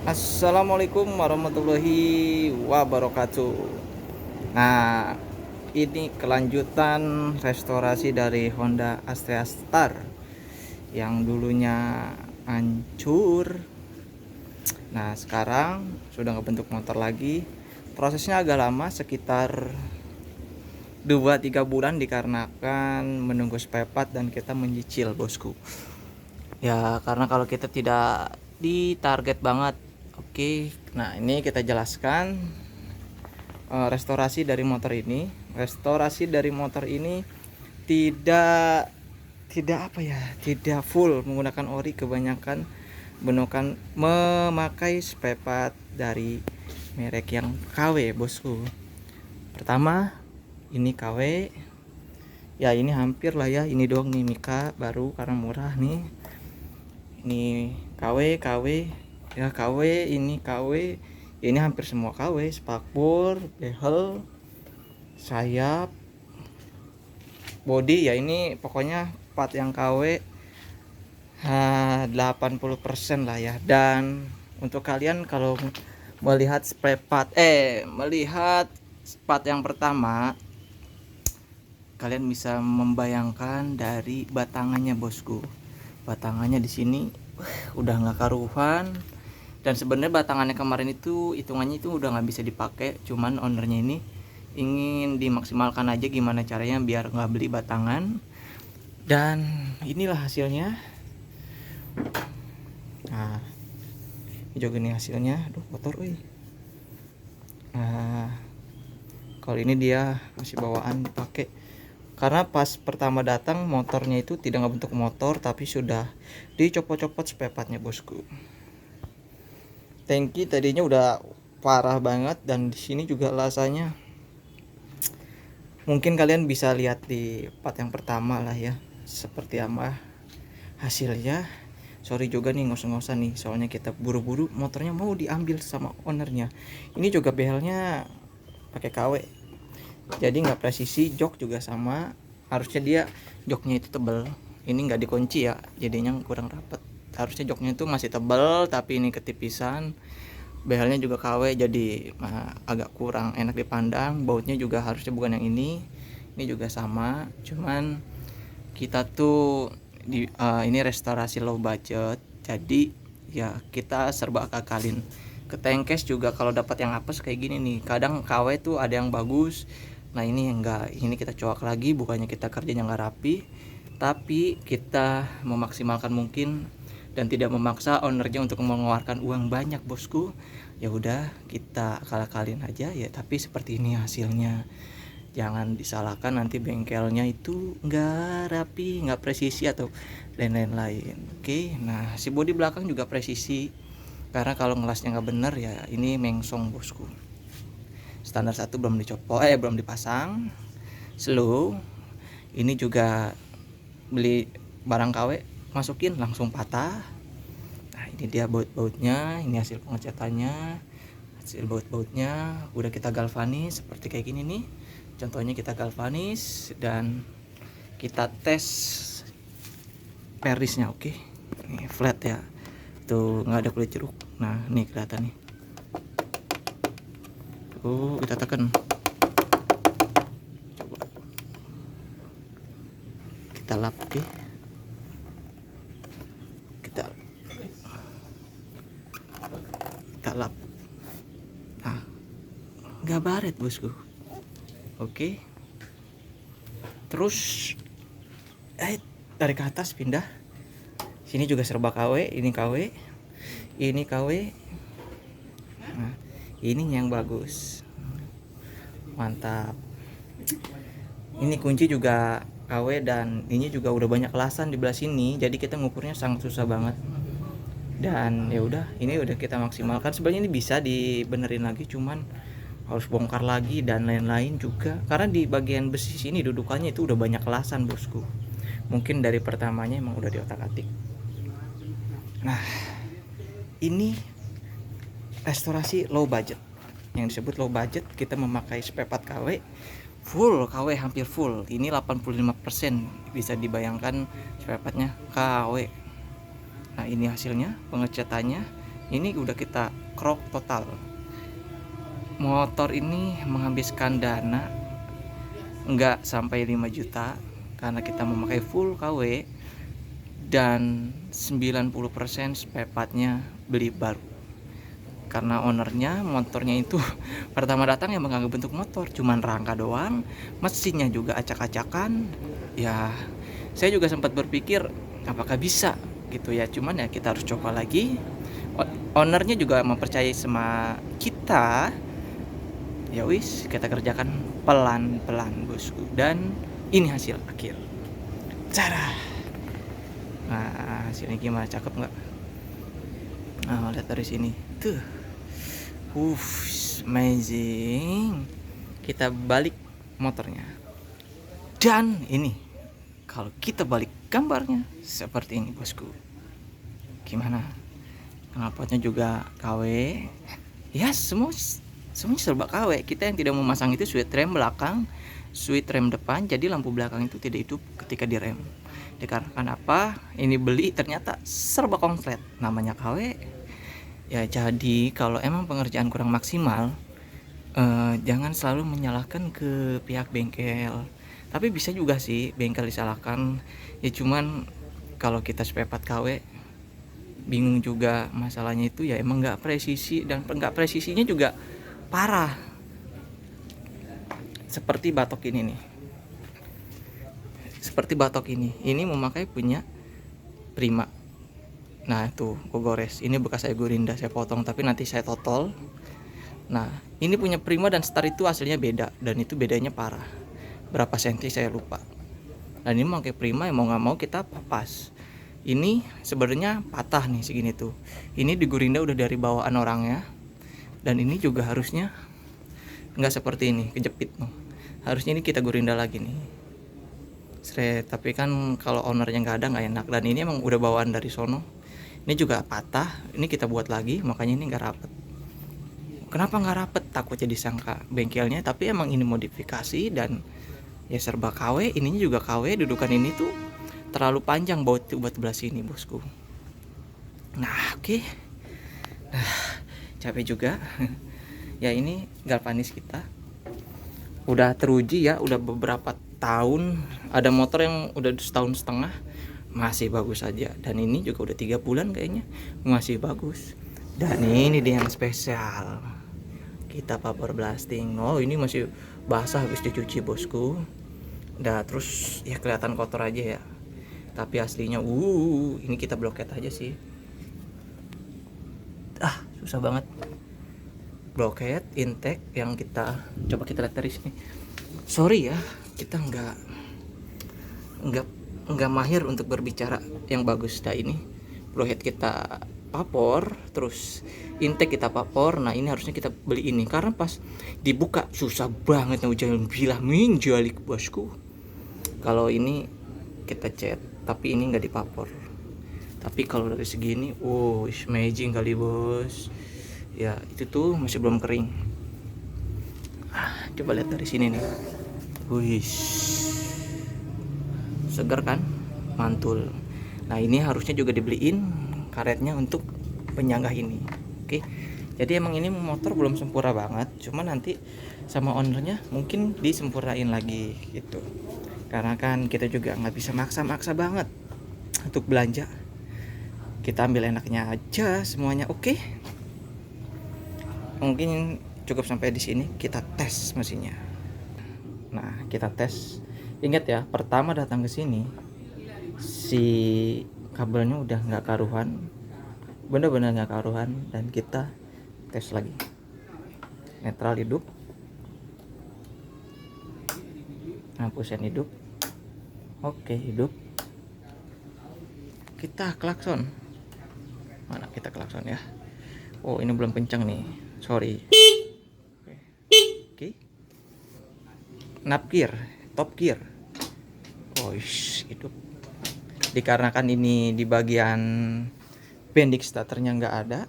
Assalamualaikum warahmatullahi wabarakatuh. Nah, ini kelanjutan restorasi dari Honda Astrea Star yang dulunya hancur. Nah, sekarang sudah ngebentuk motor lagi. Prosesnya agak lama, sekitar 2-3 bulan, dikarenakan menunggu spare part dan kita menyicil, bosku. Ya, karena kalau kita tidak ditarget banget. Oke, nah ini kita jelaskan restorasi dari motor ini tidak tidak apa ya, tidak full menggunakan ori, kebanyakan memakai spare part dari merek yang KW, bosku. Pertama, ini KW. Ya, ini hampir lah ya, ini doang nih Mika baru karena murah nih. Ini KW ya, ini KW, ini hampir semua KW, spakbor, behel, sayap, body ya, ini pokoknya part yang KW 80% lah ya. Dan untuk kalian kalau melihat melihat part yang pertama, kalian bisa membayangkan dari batangannya, bosku. Batangannya di sini udah nggak karuan. Dan sebenarnya batangannya kemarin itu hitungannya itu udah nggak bisa dipakai, cuman ownernya ini ingin dimaksimalkan aja gimana caranya biar nggak beli batangan. Dan inilah hasilnya. Nah, ini juga nih hasilnya. Aduh, kotor euy. Nah, kalau ini dia masih bawaan dipakai, karena pas pertama datang motornya itu tidak ngebentuk motor, tapi sudah dicopot-copot spare partnya, bosku. Tangki tadinya udah parah banget, dan di sini juga lasanya. Mungkin kalian bisa lihat di part yang pertama lah ya, seperti apa hasilnya. Sorry juga nih ngos-ngosan nih, soalnya kita buru-buru, motornya mau diambil sama ownernya. Ini juga behelnya pakai KW, jadi nggak presisi. Jok juga sama, harusnya dia joknya itu tebel, ini nggak dikunci ya, jadinya kurang rapet. Harusnya joknya itu masih tebel, tapi ini ketipisan. Behelnya juga KW, jadi agak kurang enak dipandang. Bautnya juga harusnya bukan yang ini juga sama, cuman kita tuh ini restorasi low budget, jadi ya kita serba akakalin. Ke tankcase juga kalau dapat yang apes kayak gini nih, kadang KW tuh ada yang bagus. Nah, ini enggak, ini kita coak lagi, bukannya kita kerjanya nggak rapi, tapi kita memaksimalkan mungkin dan tidak memaksa ownernya untuk mengeluarkan uang banyak, bosku. Ya udah, kita akal-akalin aja ya, tapi seperti ini hasilnya. Jangan disalahkan nanti bengkelnya itu nggak rapi, nggak presisi atau lain-lain. Oke, nah si bodi belakang juga presisi, karena kalau ngelasnya nggak bener ya ini mengsong, bosku. Standar 1 belum dicopot, belum dipasang. Slow, ini juga beli barang KW, masukin langsung patah. Nah, ini dia baut-bautnya, ini hasil pengecatannya. Hasil baut-bautnya udah kita galvanis seperti kayak gini nih. Contohnya kita galvanis dan kita tes perisnya. Oke, ini flat ya, tuh nggak ada kulit jeruk. Nah, nih kelihatan nih. Tuh, kita tekan, coba kita lap. Oke, kita lap. Nah, nggak baret, bosku. Oke, terus dari ke atas pindah. Sini juga serba KW, ini KW, ini KW. Nah, ini yang bagus, mantap. Ini kunci juga KW, dan ini juga udah banyak elasan di belah sini, jadi kita ngukurnya sangat susah banget. Dan ya udah, ini udah kita maksimalkan. Sebenarnya ini bisa dibenerin lagi, cuman harus bongkar lagi dan lain-lain juga, karena di bagian besi sini dudukannya itu udah banyak elasan, bosku. Mungkin dari pertamanya emang udah diotak-atik. Nah, ini restorasi low budget. Yang disebut low budget, kita memakai spare part KW full, KW hampir full. Ini 85%, bisa dibayangkan spare partnya KW. Nah, ini hasilnya pengecatannya. ini udah kita krok total. Motor ini menghabiskan dana nggak sampai 5 juta karena kita memakai full KW dan 90% spare partnya beli baru. Karena ownernya motornya itu pertama datang emang nggak bentuk motor, cuman rangka doang, mesinnya juga acak-acakan. Ya saya juga sempat berpikir apakah bisa gitu ya, cuman ya kita harus coba lagi. Ownernya juga mempercayai sama kita, ya wis kita kerjakan pelan-pelan bosku, dan ini hasil akhir. Cara nah hasilnya gimana, cakep nggak? Nah lihat dari sini tuh, amazing. Kita balik motornya, dan ini kalau kita balik gambarnya seperti ini bosku. Gimana? Knalpotnya juga KW ya, semuanya serba KW. Kita yang tidak memasang itu switch rem belakang, switch rem depan, jadi lampu belakang itu tidak hidup ketika direm. Dikarenakan apa? Ini beli ternyata serba konslet, namanya KW. Ya jadi kalau emang pengerjaan kurang maksimal, jangan selalu menyalahkan ke pihak bengkel. Tapi bisa juga sih bengkel disalahkan. Ya cuman kalau kita spare part KW, bingung juga masalahnya itu ya emang nggak presisi, dan nggak presisinya juga parah. Seperti batok ini nih, seperti batok ini memakai punya Prima. Nah itu gue gores, ini bekas saya Gurinda, saya potong tapi nanti saya totol. Nah ini punya Prima dan Star itu hasilnya beda, dan itu bedanya parah, berapa senti saya lupa. Dan ini memakai Prima, mau nggak mau kita papas. Ini sebenarnya patah nih segini tuh. Ini di Gurinda udah dari bawaan orangnya. Dan ini juga harusnya nggak seperti ini, kejepit nih. Harusnya ini kita Gurinda lagi nih. Tapi kan kalau ownernya nggak ada nggak enak. Dan ini emang udah bawaan dari sono. Ini juga patah. Ini kita buat lagi, makanya ini nggak rapet. Kenapa nggak rapet? Takutnya disangka bengkelnya, tapi emang ini modifikasi dan ya serba KW. Ininya juga KW. Dudukan ini tuh terlalu panjang buat belah sini bosku. Nah oke. Nah, capek juga. Ya ini galvanis kita udah teruji ya, udah beberapa tahun. Ada motor yang udah setahun setengah masih bagus aja, dan ini juga udah 3 bulan kayaknya masih bagus. Dan ini dia yang spesial, kita paper blasting. Oh ini masih basah habis dicuci bosku. Udah terus ya kelihatan kotor aja ya, tapi aslinya ini kita bloket aja sih. Susah banget bloket intake yang kita coba kita lihat dari sini. Sorry ya, kita nggak mahir untuk berbicara yang bagus. Nah ini bloket kita papor, terus intake kita papor. Nah ini harusnya kita beli ini, karena pas dibuka susah banget, jangan bilang menjalik bosku. Kalau ini kita cat, tapi ini nggak dipapor. Tapi kalau dari segini, amazing kali bos. Ya itu tuh masih belum kering. Coba lihat dari sini nih. Segar kan, mantul. Nah ini harusnya juga dibeliin karetnya untuk penyangga ini. Oke. Jadi emang ini motor belum sempurna banget, cuma nanti sama ownernya mungkin disempurnain lagi gitu. Karena kan kita juga nggak bisa maksa-maksa banget untuk belanja. Kita ambil enaknya aja semuanya. Oke. Mungkin cukup sampai di sini. Kita tes mesinnya. Nah, kita tes. Ingat ya, pertama datang ke sini si kabelnya udah nggak karuan, bener-bener nggak karuan, dan kita tes lagi. Netral hidup, lampu-sen hidup, oke hidup. Kita klakson. Mana kita klakson ya? Ini belum kencang nih, sorry. Oke. Nap gear, top gear. Hidup. Dikarenakan ini di bagian pendik starternya nggak ada,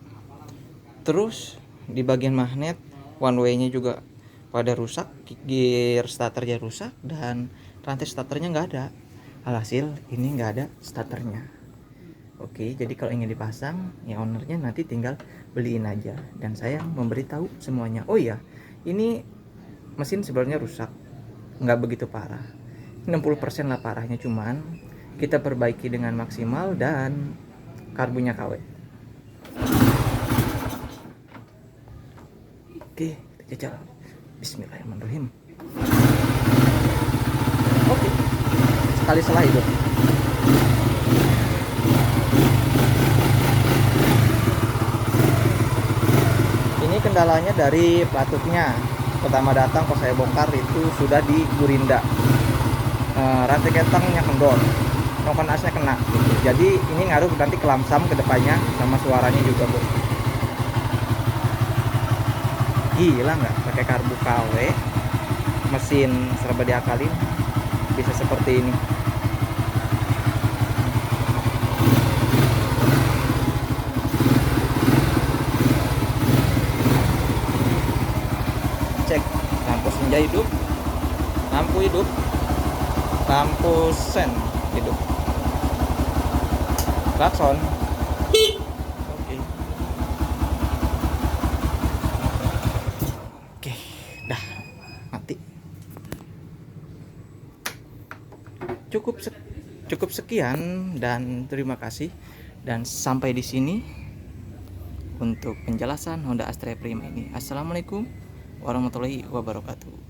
terus di bagian magnet one way-nya juga pada rusak, gear starternya rusak, dan rantai starternya nggak ada. Alhasil ini nggak ada starternya. Oke, jadi kalau ingin dipasang ya ownernya nanti tinggal beliin aja dan saya memberitahu semuanya. Oh iya, ini mesin sebenarnya rusak, nggak begitu parah, 60% lah parahnya, cuman kita perbaiki dengan maksimal dan karbunya KW. Oke, kita jajal. Bismillahirrahmanirrahim. Oke, sekali setelah hidup. Ini kendalanya dari pelatuknya. Pertama datang pas saya bongkar itu sudah di gurinda, rantai ketangnya kendor, noken asnya kena gitu. Jadi ini ngaruh nanti ke lamsam ke depannya sama suaranya juga, Bu. Gila nggak pakai karbu KW, mesin serba diakalin bisa seperti ini. Cek lampu senja hidup, lampu hidup, lampu sen hidup, klakson. Oke. Oke, dah mati. Cukup sekian dan terima kasih, dan sampai di sini untuk penjelasan Honda Astrea Prima ini. Assalamualaikum warahmatullahi wabarakatuh.